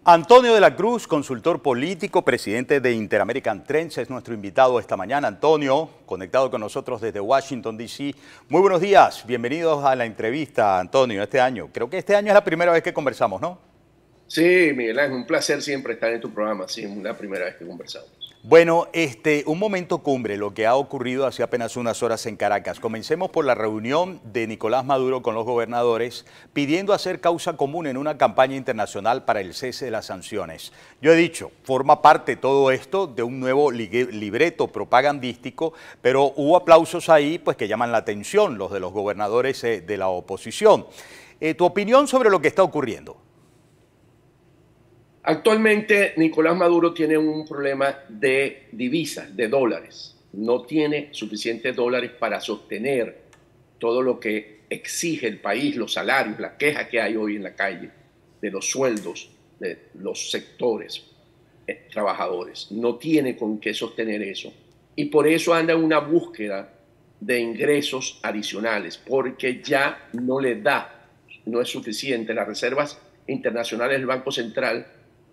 Antonio de la Cruz, consultor político, presidente de Interamerican Trends, es nuestro invitado esta mañana. Antonio, conectado con nosotros desde Washington, D.C. Muy buenos días, bienvenidos a la entrevista, Antonio, este año. Creo que este año es la primera vez que conversamos, ¿no? Sí, Miguel Ángel, un placer siempre estar en tu programa, sí, es la primera vez que conversamos. Bueno, un momento cumbre, lo que ha ocurrido hace apenas unas horas en Caracas. Comencemos por la reunión de Nicolás Maduro con los gobernadores, pidiendo hacer causa común en una campaña internacional para el cese de las sanciones. Yo he dicho, forma parte todo esto de un nuevo libreto propagandístico, pero hubo aplausos ahí pues, que llaman la atención, los de los gobernadores de la oposición. ¿Tu opinión sobre lo que está ocurriendo? Actualmente Nicolás Maduro tiene un problema de divisas, de dólares. No tiene suficientes dólares para sostener todo lo que exige el país, los salarios, la queja que hay hoy en la calle de los sueldos de los sectores trabajadores. No tiene con qué sostener eso. Y por eso anda en una búsqueda de ingresos adicionales, porque ya no le da, no es suficiente. Las reservas internacionales del Banco Central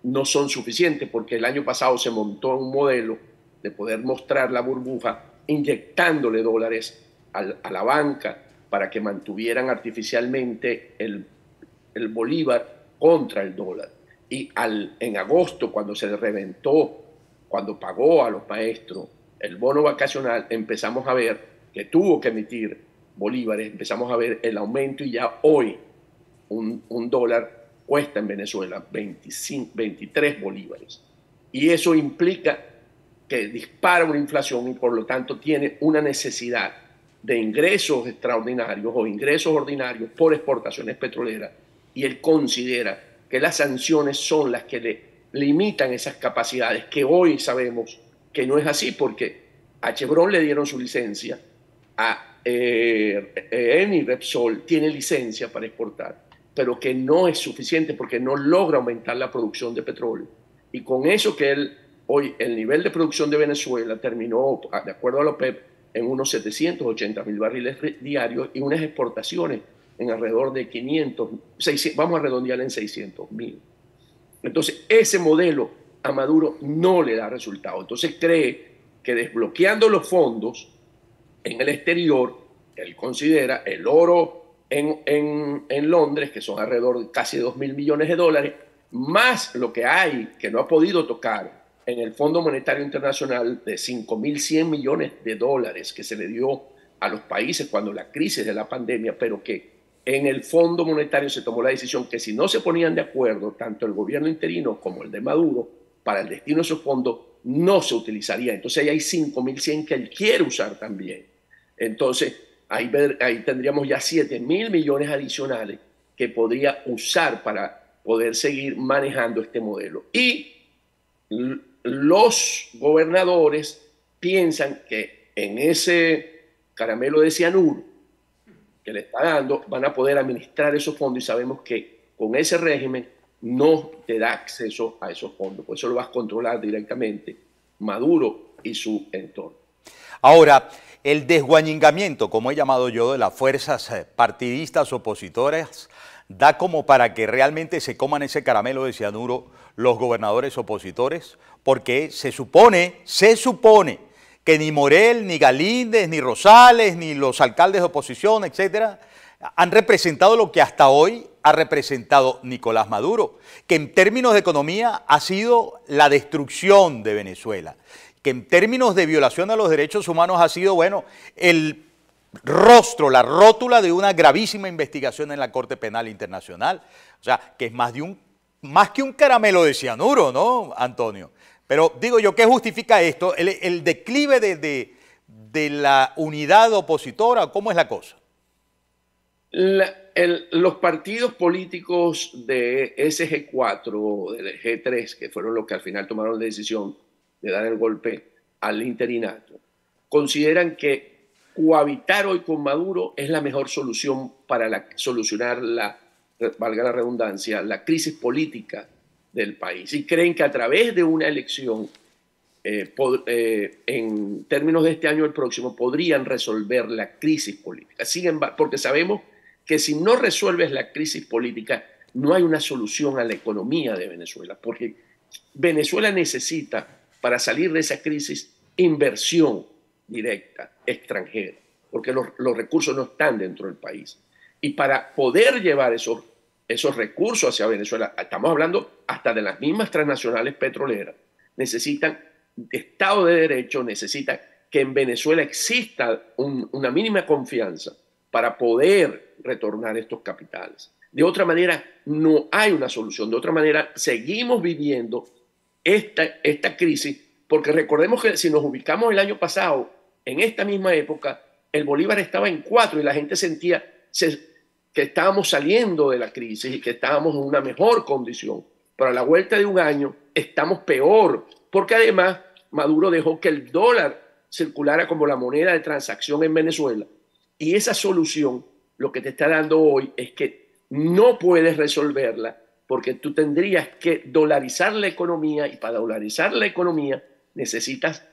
no son suficientes, porque el año pasado se montó un modelo de poder mostrar la burbuja inyectándole dólares a la banca para que mantuvieran artificialmente el bolívar contra el dólar. Y en agosto, cuando se reventó, cuando pagó a los maestros el bono vacacional, empezamos a ver que tuvo que emitir bolívares, empezamos a ver el aumento y ya hoy un dólar cuesta en Venezuela 23 bolívares. Y eso implica que dispara una inflación y por lo tanto tiene una necesidad de ingresos extraordinarios o ingresos ordinarios por exportaciones petroleras, y él considera que las sanciones son las que le limitan esas capacidades, que hoy sabemos que no es así, porque a Chevron le dieron su licencia, a Eni Repsol tiene licencia para exportar, pero que no es suficiente porque no logra aumentar la producción de petróleo. Y con eso que hoy el nivel de producción de Venezuela terminó, de acuerdo a la OPEP, en unos 780.000 barriles diarios y unas exportaciones en alrededor de 500, 600, vamos a redondear en 600.000. Entonces, ese modelo a Maduro no le da resultado. Entonces cree que desbloqueando los fondos en el exterior, él considera el oro en Londres, que son alrededor de casi 2.000 millones de dólares, más lo que hay que no ha podido tocar en el Fondo Monetario Internacional de 5.100 millones de dólares que se le dio a los países cuando la crisis de la pandemia, pero que en el Fondo Monetario se tomó la decisión que si no se ponían de acuerdo tanto el gobierno interino como el de Maduro para el destino de esos fondos, no se utilizaría. Entonces ahí hay 5.100 que él quiere usar también. Entonces ahí tendríamos ya 7.000 millones adicionales que podría usar para poder seguir manejando este modelo. Y los gobernadores piensan que en ese caramelo de cianuro que le está dando van a poder administrar esos fondos, y sabemos que con ese régimen no te da acceso a esos fondos, por eso lo vas a controlar directamente Maduro y su entorno. Ahora, el desguañingamiento, como he llamado yo, de las fuerzas partidistas opositoras, da como para que realmente se coman ese caramelo de cianuro los gobernadores opositores, porque se supone que ni Morel, ni Galíndez, ni Rosales, ni los alcaldes de oposición, etcétera, han representado lo que hasta hoy ha representado Nicolás Maduro, que en términos de economía ha sido la destrucción de Venezuela, que en términos de violación a los derechos humanos ha sido, bueno, el rostro, la rótula de una gravísima investigación en la Corte Penal Internacional. O sea, que es más que un caramelo de cianuro, ¿no, Antonio? Pero digo yo, ¿qué justifica esto? ¿El declive de la unidad opositora? ¿Cómo es la cosa? Los partidos políticos de ese G4, del G3, que fueron los que al final tomaron la decisión de dar el golpe al interinato, consideran que cohabitar hoy con Maduro es la mejor solución para solucionar valga la redundancia, la crisis política del país. Y creen que a través de una elección, en términos de este año o el próximo, podrían resolver la crisis política. Sin embargo, porque sabemos que si no resuelves la crisis política, no hay una solución a la economía de Venezuela, porque Venezuela necesita, para salir de esa crisis, inversión directa extranjera, porque los recursos no están dentro del país. Y para poder llevar esos recursos hacia Venezuela, estamos hablando hasta de las mismas transnacionales petroleras, necesitan Estado de Derecho, necesitan que en Venezuela exista una mínima confianza para poder retornar estos capitales. De otra manera, no hay una solución. De otra manera, seguimos viviendo esta crisis, porque recordemos que si nos ubicamos el año pasado, en esta misma época, el bolívar estaba en 4 y la gente sentía que estábamos saliendo de la crisis y que estábamos en una mejor condición. Pero a la vuelta de un año estamos peor, porque además Maduro dejó que el dólar circulara como la moneda de transacción en Venezuela. Y esa solución lo que te está dando hoy es que no puedes resolverla porque tú tendrías que dolarizar la economía y para dolarizar la economía necesitas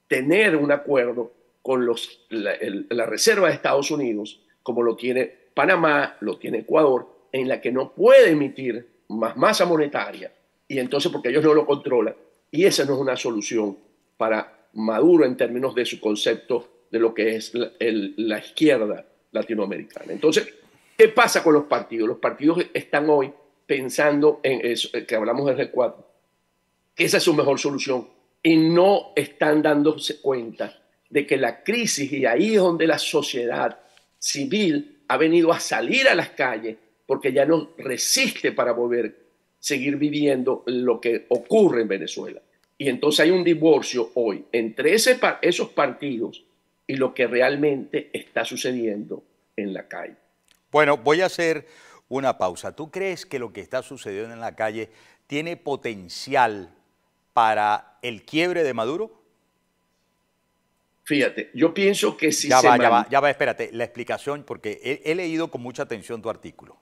tener un acuerdo con la Reserva de Estados Unidos, como lo tiene Panamá, lo tiene Ecuador, en la que no puede emitir más masa monetaria y entonces porque ellos no lo controlan. Y esa no es una solución para Maduro en términos de su concepto de lo que es la izquierda latinoamericana. Entonces, ¿qué pasa con los partidos? Los partidos están hoy pensando en eso, que hablamos del G4, que esa es su mejor solución y no están dándose cuenta de que la crisis, y ahí es donde la sociedad civil ha venido a salir a las calles porque ya no resiste para seguir viviendo lo que ocurre en Venezuela. Y entonces hay un divorcio hoy entre esos partidos y lo que realmente está sucediendo en la calle. Bueno, voy a hacer una pausa. ¿Tú crees que lo que está sucediendo en la calle tiene potencial para el quiebre de Maduro? Fíjate, yo pienso que si ya va, espérate, la explicación, porque he leído con mucha atención tu artículo,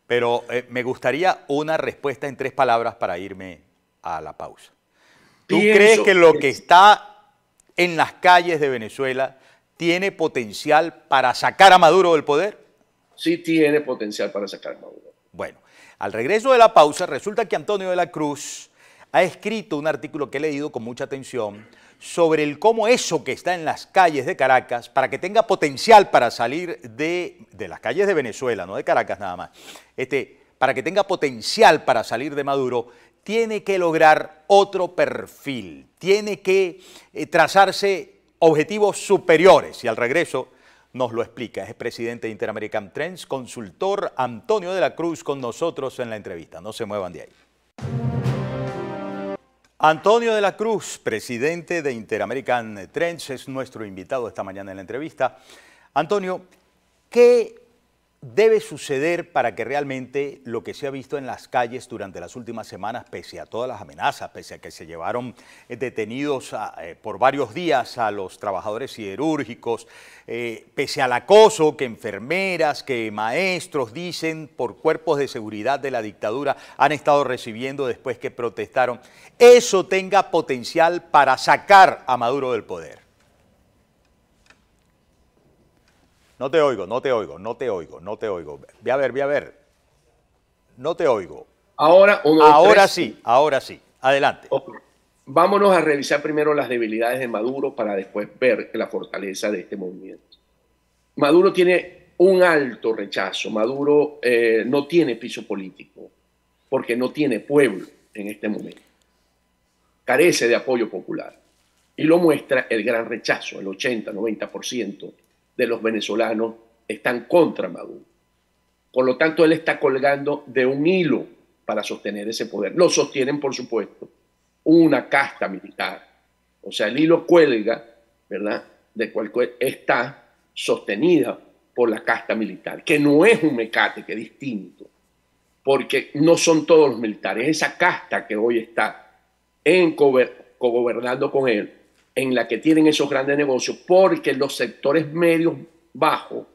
pero me gustaría una respuesta en 3 palabras para irme a la pausa. ¿Tú crees que lo que está en las calles de Venezuela tiene potencial para sacar a Maduro del poder? Sí tiene potencial para sacar a Maduro. Bueno, al regreso de la pausa, resulta que Antonio de la Cruz ha escrito un artículo que he leído con mucha atención sobre el cómo eso que está en las calles de Caracas, para que tenga potencial para salir de las calles de Venezuela, no de Caracas nada más, para que tenga potencial para salir de Maduro, tiene que lograr otro perfil, tiene que trazarse objetivos superiores. Y al regreso nos lo explica. Es el presidente de Interamerican Trends, consultor Antonio de la Cruz, con nosotros en la entrevista. No se muevan de ahí. Antonio de la Cruz, presidente de Interamerican Trends, es nuestro invitado esta mañana en la entrevista. Antonio, ¿qué debe suceder para que realmente lo que se ha visto en las calles durante las últimas semanas, pese a todas las amenazas, pese a que se llevaron detenidos por varios días a los trabajadores siderúrgicos, pese al acoso que enfermeras, que maestros dicen por cuerpos de seguridad de la dictadura han estado recibiendo después que protestaron, eso tenga potencial para sacar a Maduro del poder? No te oigo, no te oigo, no te oigo, no te oigo. Ve a ver. No te oigo. Ahora, ahora sí, ahora sí. Adelante. Okay. Vámonos a revisar primero las debilidades de Maduro para después ver la fortaleza de este movimiento. Maduro tiene un alto rechazo. Maduro no tiene piso político porque no tiene pueblo en este momento. Carece de apoyo popular. Y lo muestra el gran rechazo, el 80-90% de los venezolanos están contra Maduro. Por lo tanto, él está colgando de un hilo para sostener ese poder. Lo sostienen, por supuesto, una casta militar. O sea, el hilo cuelga, ¿verdad?, de cual está sostenida por la casta militar, que no es un mecate, que es distinto, porque no son todos los militares. Esa casta que hoy está cogobernando con él, en la que tienen esos grandes negocios, porque los sectores medios bajos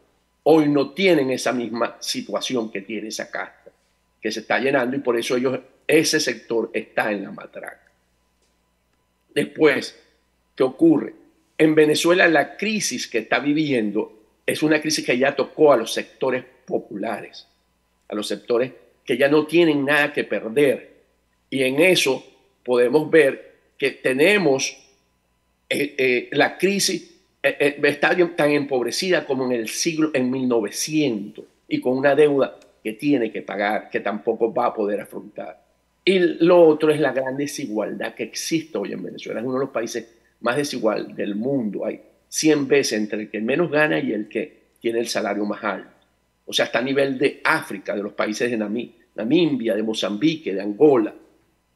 hoy no tienen esa misma situación que tiene esa casta, que se está llenando, y por eso ese sector está en la matraca. Después, ¿qué ocurre? En Venezuela la crisis que está viviendo es una crisis que ya tocó a los sectores populares, a los sectores que ya no tienen nada que perder. Y en eso podemos ver que tenemos la crisis está tan empobrecida como en 1900 y con una deuda que tiene que pagar, que tampoco va a poder afrontar. Y lo otro es la gran desigualdad que existe hoy en Venezuela. Es uno de los países más desiguales del mundo. Hay 100 veces entre el que menos gana y el que tiene el salario más alto. O sea, está a nivel de África, de los países de Namibia, de Mozambique, de Angola.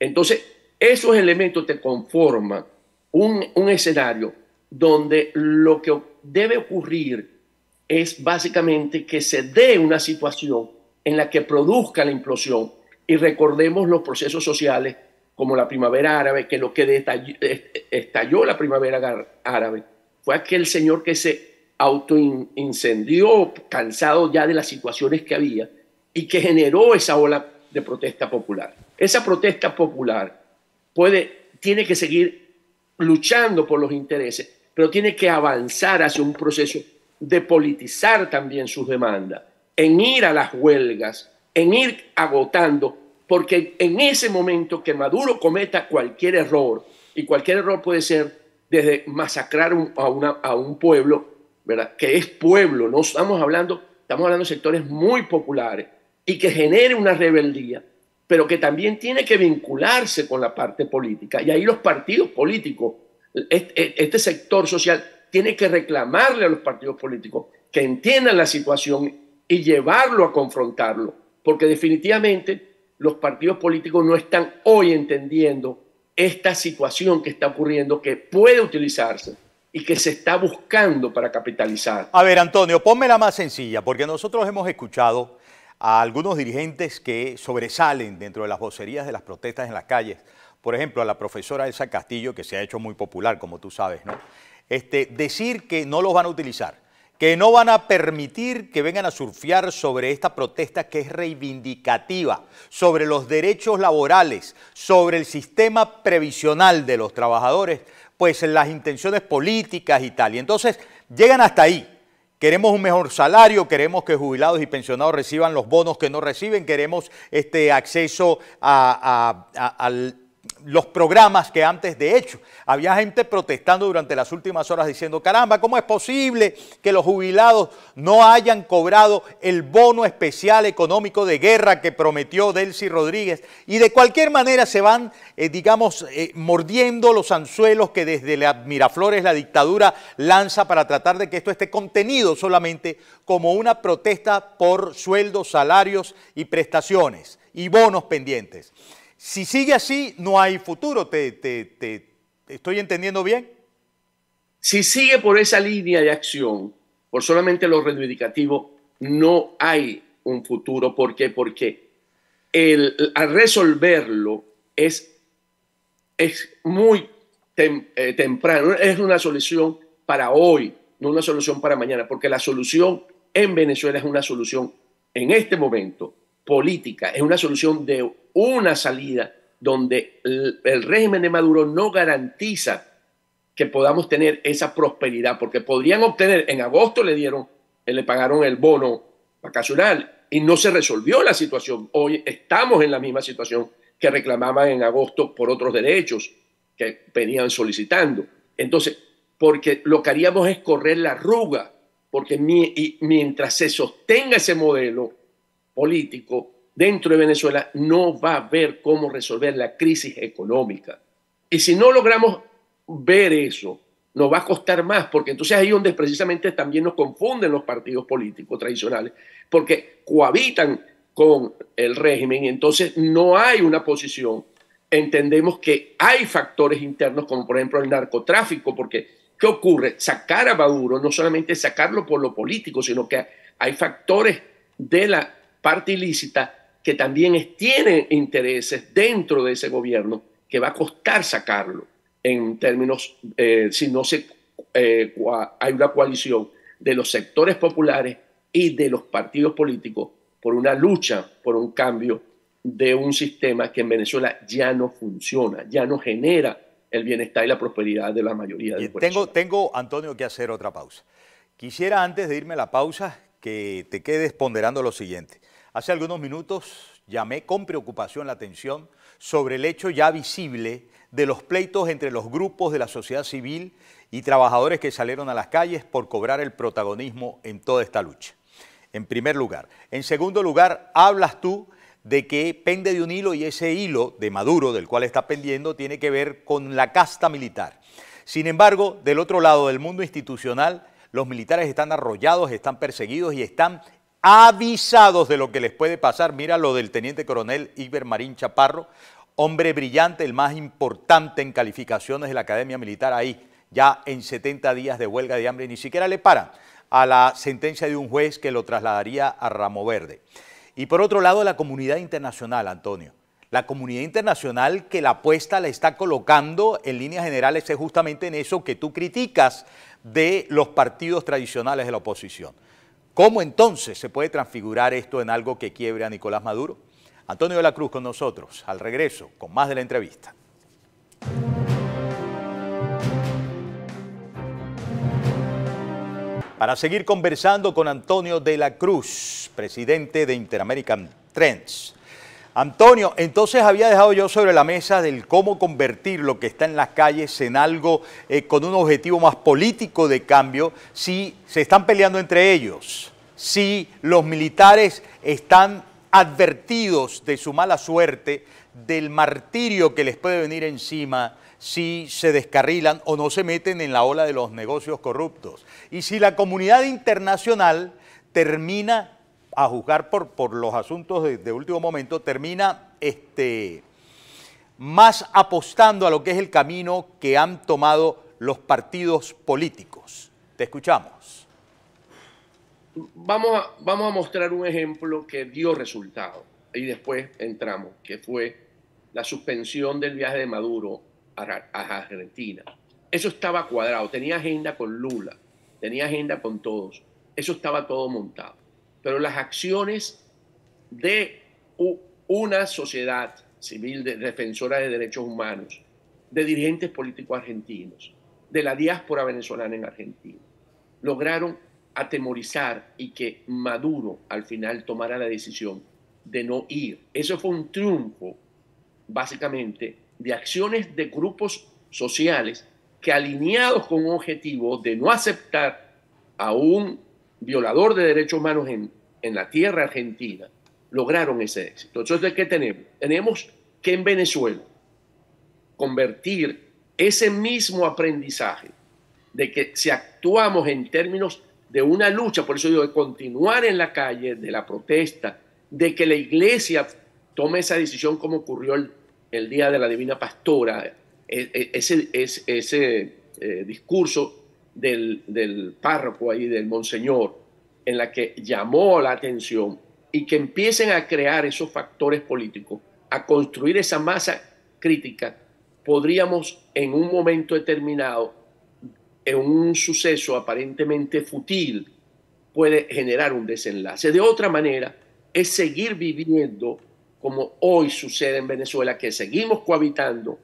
Entonces, esos elementos te conforman un escenario donde lo que debe ocurrir es básicamente que se dé una situación en la que produzca la implosión. Y recordemos los procesos sociales como la primavera árabe, que lo que estalló la primavera árabe fue aquel señor que se autoincendió, cansado ya de las situaciones que había, y que generó esa ola de protesta popular. Esa protesta popular tiene que seguir luchando por los intereses, pero tiene que avanzar hacia un proceso de politizar también sus demandas, en ir a las huelgas, en ir agotando, porque en ese momento que Maduro cometa cualquier error, y cualquier error puede ser desde masacrar a un pueblo, ¿verdad? Que es pueblo, no estamos hablando de sectores muy populares, y que genere una rebeldía, pero que también tiene que vincularse con la parte política. Y ahí los partidos políticos, este sector social, tiene que reclamarle a los partidos políticos que entiendan la situación y llevarlo a confrontarlo, porque definitivamente los partidos políticos no están hoy entendiendo esta situación que está ocurriendo, que puede utilizarse y que se está buscando para capitalizar. A ver, Antonio, pónmela más sencilla, porque nosotros hemos escuchado a algunos dirigentes que sobresalen dentro de las vocerías de las protestas en las calles. Por ejemplo, a la profesora Elsa Castillo, que se ha hecho muy popular, como tú sabes, ¿no? Decir que no los van a utilizar, que no van a permitir que vengan a surfear sobre esta protesta que es reivindicativa, sobre los derechos laborales, sobre el sistema previsional de los trabajadores, pues las intenciones políticas y tal. Y entonces llegan hasta ahí. Queremos un mejor salario, queremos que jubilados y pensionados reciban los bonos que no reciben, queremos acceso a los programas que antes, de hecho, había gente protestando durante las últimas horas diciendo, caramba, ¿cómo es posible que los jubilados no hayan cobrado el bono especial económico de guerra que prometió Delcy Rodríguez? Y de cualquier manera se van, mordiendo los anzuelos que desde Miraflores la dictadura lanza para tratar de que esto esté contenido solamente como una protesta por sueldos, salarios y prestaciones y bonos pendientes. Si sigue así, no hay futuro. ¿Te estoy entendiendo bien? Si sigue por esa línea de acción, por solamente lo reivindicativo, no hay un futuro. ¿Por qué? Porque al resolverlo es muy temprano. Es una solución para hoy, no una solución para mañana, porque la solución en Venezuela es una solución en este momento política, es una solución de una salida donde el régimen de Maduro no garantiza que podamos tener esa prosperidad, porque podrían obtener, en agosto le pagaron el bono vacacional y no se resolvió la situación. Hoy estamos en la misma situación que reclamaban en agosto por otros derechos que venían solicitando. Entonces, porque lo que haríamos es correr la arruga, porque mientras se sostenga ese modelo político dentro de Venezuela, no va a haber cómo resolver la crisis económica. Y si no logramos ver eso, nos va a costar más, porque entonces ahí donde precisamente también nos confunden los partidos políticos tradicionales, porque cohabitan con el régimen y entonces no hay una posición. Entendemos que hay factores internos, como por ejemplo el narcotráfico, porque ¿qué ocurre? Sacar a Maduro, no solamente sacarlo por lo político, sino que hay factores de la parte ilícita que también tienen intereses dentro de ese gobierno que va a costar sacarlo en términos, si no hay una coalición de los sectores populares y de los partidos políticos por una lucha, por un cambio de un sistema que en Venezuela ya no funciona, ya no genera el bienestar y la prosperidad de la mayoría de Venezuela. Tengo, Antonio, que hacer otra pausa. Quisiera, antes de irme a la pausa, que te quedes ponderando lo siguiente. Hace algunos minutos llamé con preocupación la atención sobre el hecho ya visible de los pleitos entre los grupos de la sociedad civil y trabajadores que salieron a las calles por cobrar el protagonismo en toda esta lucha. En primer lugar. En segundo lugar, hablas tú de que pende de un hilo y ese hilo de Maduro, del cual está pendiendo, tiene que ver con la casta militar. Sin embargo, del otro lado del mundo institucional, los militares están arrollados, están perseguidos y están avisados de lo que les puede pasar. Mira lo del teniente coronel Igber Marín Chaparro, hombre brillante, el más importante en calificaciones de la Academia Militar, ahí ya en 70 días de huelga de hambre, ni siquiera le paran a la sentencia de un juez que lo trasladaría a Ramo Verde. Y por otro lado, la comunidad internacional, Antonio. La comunidad internacional que la apuesta la está colocando en líneas generales es justamente en eso que tú criticas de los partidos tradicionales de la oposición. ¿Cómo entonces se puede transfigurar esto en algo que quiebre a Nicolás Maduro? Antonio de la Cruz con nosotros, al regreso, con más de la entrevista. Para seguir conversando con Antonio de la Cruz, presidente de Interamerican Trends. Antonio, entonces había dejado yo sobre la mesa del cómo convertir lo que está en las calles en algo con un objetivo más político de cambio, si se están peleando entre ellos, si los militares están advertidos de su mala suerte, del martirio que les puede venir encima, si se descarrilan o no se meten en la ola de los negocios corruptos. Y si la comunidad internacional termina, a juzgar por los asuntos de último momento, termina más apostando a lo que es el camino que han tomado los partidos políticos. Te escuchamos. Vamos a mostrar un ejemplo que dio resultado y después entramos, que fue la suspensión del viaje de Maduro a Argentina. Eso estaba cuadrado, tenía agenda con Lula, tenía agenda con todos, eso estaba todo montado. Pero las acciones de una sociedad civil defensora de derechos humanos, de dirigentes políticos argentinos, de la diáspora venezolana en Argentina, lograron atemorizar y que Maduro al final tomara la decisión de no ir. Eso fue un triunfo, básicamente, de acciones de grupos sociales que, alineados con un objetivo de no aceptar a un violador de derechos humanos en la tierra argentina, lograron ese éxito. Entonces, ¿qué tenemos? Tenemos que en Venezuela convertir ese mismo aprendizaje de que si actuamos en términos de una lucha, por eso digo, de continuar en la calle, de la protesta, de que la iglesia tome esa decisión como ocurrió el día de la Divina Pastora, ese discurso del párroco ahí, del monseñor, en la que llamó la atención y que empiecen a crear esos factores políticos, a construir esa masa crítica, podríamos en un momento determinado, en un suceso aparentemente fútil, puede generar un desenlace. De otra manera, es seguir viviendo como hoy sucede en Venezuela, que seguimos cohabitando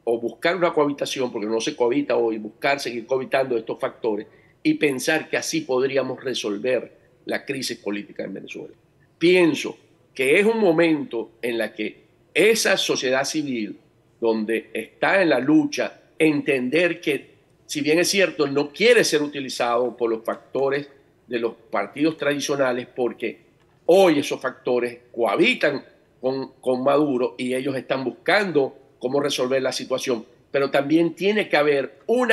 o buscar una cohabitación, porque no se cohabita hoy, buscar seguir cohabitando estos factores y pensar que así podríamos resolver la crisis política en Venezuela. Pienso que es un momento en la que esa sociedad civil, donde está en la lucha, entender que, si bien es cierto, no quiere ser utilizado por los factores de los partidos tradicionales, porque hoy esos factores cohabitan con Maduro y ellos están buscando cómo resolver la situación, pero también tiene que haber un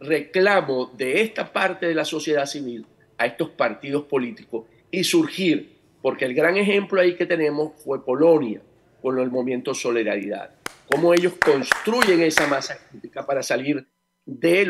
reclamo de esta parte de la sociedad civil a estos partidos políticos y surgir, porque el gran ejemplo ahí que tenemos fue Polonia, con el movimiento Solidaridad, cómo ellos construyen esa masa crítica para salir de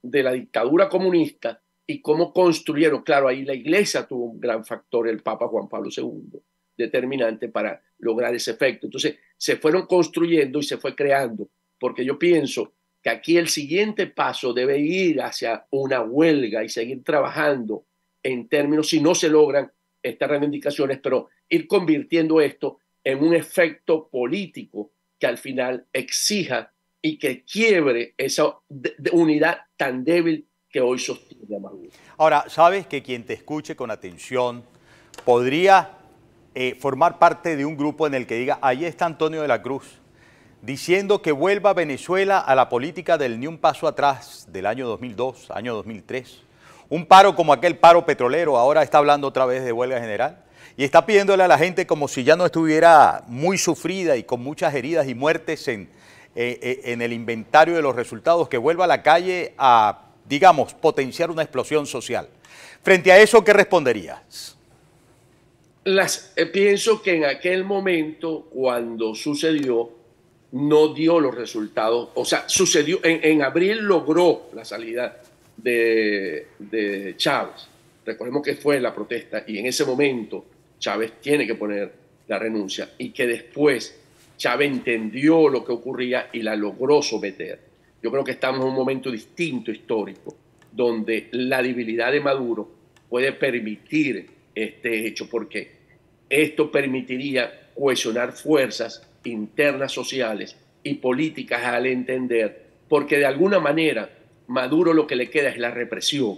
la dictadura comunista y cómo construyeron, claro, ahí la iglesia tuvo un gran factor, el Papa Juan Pablo II, determinante para lograr ese efecto. Entonces se fueron construyendo y se fue creando, porque yo pienso que aquí el siguiente paso debe ir hacia una huelga y seguir trabajando en términos, si no se logran estas reivindicaciones, pero ir convirtiendo esto en un efecto político que al final exija y que quiebre esa unidad tan débil que hoy sostiene a Maduro. Ahora, sabes que quien te escuche con atención podría formar parte de un grupo en el que diga, ahí está Antonio de la Cruz, diciendo que vuelva Venezuela a la política del ni un paso atrás del año 2002, año 2003? Un paro como aquel paro petrolero, ahora está hablando otra vez de huelga general y está pidiéndole a la gente como si ya no estuviera muy sufrida y con muchas heridas y muertes en el inventario de los resultados, que vuelva a la calle a, digamos, potenciar una explosión social. Frente a eso, ¿qué responderías? Pienso que en aquel momento, cuando sucedió, no dio los resultados. O sea, sucedió, en abril logró la salida de Chávez. Recordemos que fue la protesta y en ese momento Chávez tiene que poner la renuncia y que después Chávez entendió lo que ocurría y la logró someter. Yo creo que estamos en un momento distinto histórico, donde la debilidad de Maduro puede permitir este hecho, porque esto permitiría cohesionar fuerzas internas sociales y políticas al entender, porque de alguna manera Maduro lo que le queda es la represión.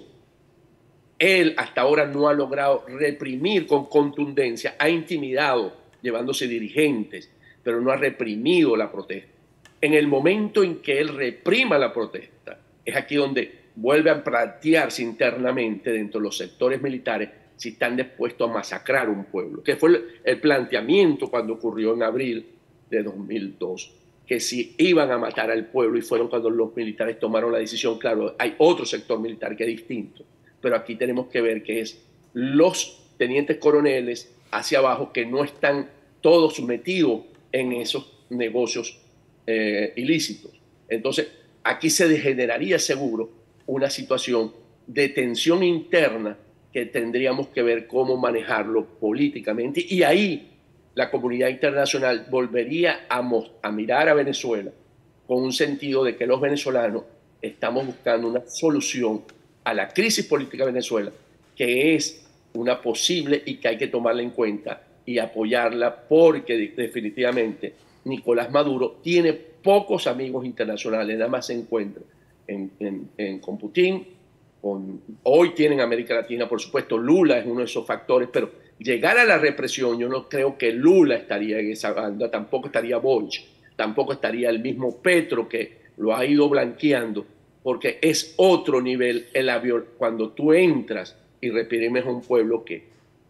Él hasta ahora no ha logrado reprimir con contundencia, ha intimidado llevándose dirigentes, pero no ha reprimido la protesta. En el momento en que él reprima la protesta, es aquí donde vuelve a plantearse internamente dentro de los sectores militares si están dispuestos a masacrar un pueblo, que fue el planteamiento cuando ocurrió en abril de 2002, que si iban a matar al pueblo, y fueron cuando los militares tomaron la decisión. Claro, hay otro sector militar que es distinto, pero aquí tenemos que ver que es los tenientes coroneles hacia abajo que no están todos metidos en esos negocios ilícitos. Entonces, aquí se degeneraría seguro una situación de tensión interna que tendríamos que ver cómo manejarlo políticamente, y ahí la comunidad internacional volvería a mirar a Venezuela con un sentido de que los venezolanos estamos buscando una solución a la crisis política de Venezuela, que es una posible y que hay que tomarla en cuenta y apoyarla, porque definitivamente Nicolás Maduro tiene pocos amigos internacionales, nada más se encuentra con Putin, hoy tienen América Latina, por supuesto. Lula es uno de esos factores, pero llegar a la represión, yo no creo que Lula estaría en esa banda, tampoco estaría Boric, tampoco estaría el mismo Petro, que lo ha ido blanqueando, porque es otro nivel cuando tú entras y reprimes a un pueblo que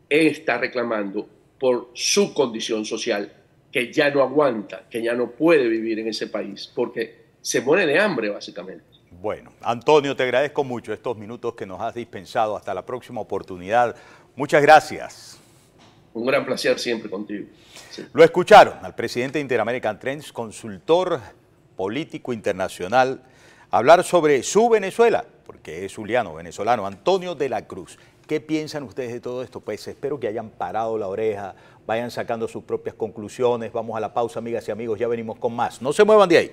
está reclamando por su condición social, que ya no aguanta, que ya no puede vivir en ese país, porque se muere de hambre básicamente. Bueno, Antonio, te agradezco mucho estos minutos que nos has dispensado. Hasta la próxima oportunidad. Muchas gracias. Un gran placer siempre contigo. Sí. Lo escucharon al presidente de Interamerican Trends, consultor político internacional, hablar sobre su Venezuela, porque es zuliano, venezolano, Antonio de la Cruz. ¿Qué piensan ustedes de todo esto? Pues espero que hayan parado la oreja, vayan sacando sus propias conclusiones. Vamos a la pausa, amigas y amigos, ya venimos con más. No se muevan de ahí.